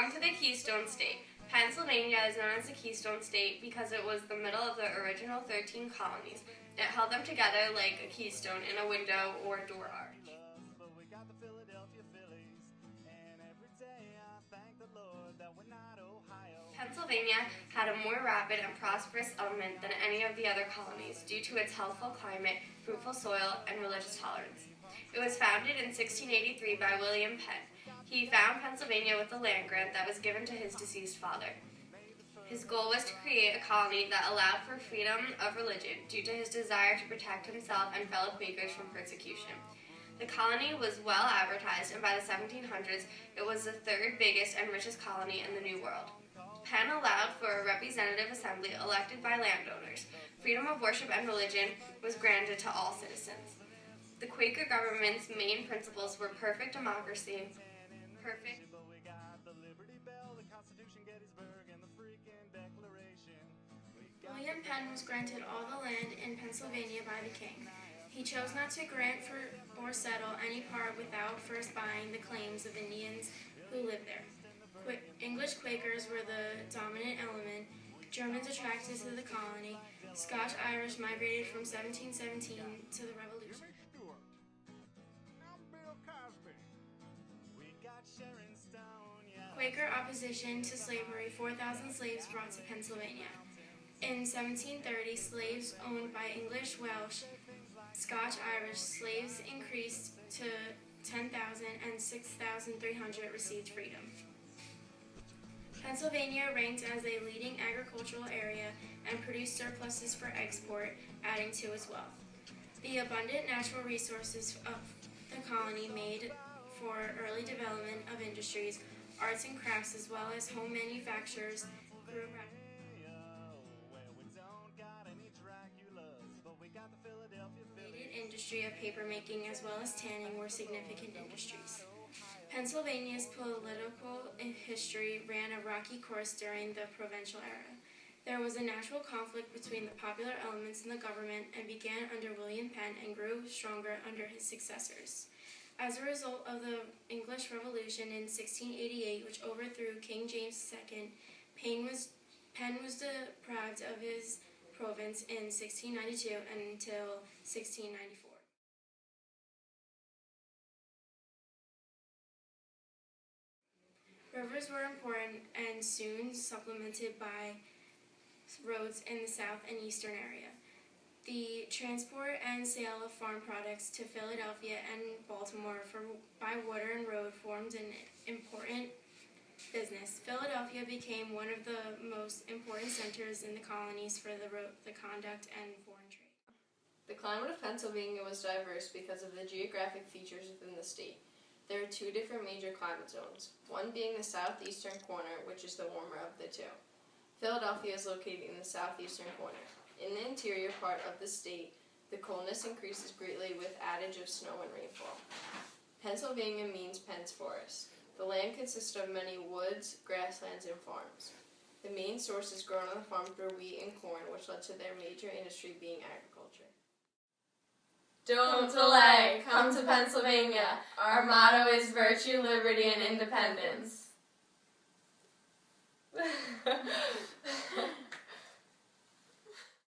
Home to the Keystone State. Pennsylvania is known as the Keystone State because it was the middle of the original 13 colonies. It held them together like a keystone in a window or door arch. Pennsylvania had a more rapid and prosperous settlement than any of the other colonies due to its healthful climate, fruitful soil, and religious tolerance. It was founded in 1683 by William Penn. He found Pennsylvania with a land grant that was given to his deceased father. His goal was to create a colony that allowed for freedom of religion due to his desire to protect himself and fellow Quakers from persecution. The colony was well advertised, and by the 1700s, it was the third biggest and richest colony in the New World. Penn allowed for a representative assembly elected by landowners. Freedom of worship and religion was granted to all citizens. The Quaker government's main principles were perfect democracy, William Penn was granted all the land in Pennsylvania by the king. He chose not to grant or settle any part without first buying the claims of Indians who lived there. English Quakers were the dominant element. Germans attracted to the colony. Scotch-Irish migrated from 1717 to the Revolution. Quaker opposition to slavery, 4,000 slaves brought to Pennsylvania. In 1730, slaves owned by English, Welsh, Scotch-Irish slaves increased to 10,000 and 6,300 received freedom. Pennsylvania ranked as a leading agricultural area and produced surpluses for export, adding to its wealth. The abundant natural resources of the colony made for early development of industries, arts and crafts, as well as home manufacturers grew rapidly. The industry of papermaking as well as tanning were significant industries. Pennsylvania's political history ran a rocky course during the provincial era. There was a natural conflict between the popular elements in the government and began under William Penn and grew stronger under his successors. As a result of the English Revolution in 1688, which overthrew King James II, Penn was deprived of his province in 1692 until 1694. Rivers were important and soon supplemented by roads in the south and eastern area. The transport and sale of farm products to Philadelphia and Baltimore by water and road formed an important business. Philadelphia became one of the most important centers in the colonies for the conduct and foreign trade. The climate of Pennsylvania was diverse because of the geographic features within the state. There are two different major climate zones, one being the southeastern corner, which is the warmer of the two. Philadelphia is located in the southeastern corner. In the interior part of the state, the coldness increases greatly with adage of snow and rainfall. Pennsylvania means Penn's forest. The land consists of many woods, grasslands, and farms. The main sources grown on the farms were wheat and corn, which led to their major industry being agriculture. Don't delay, come to Pennsylvania. Our motto is virtue, liberty, and independence.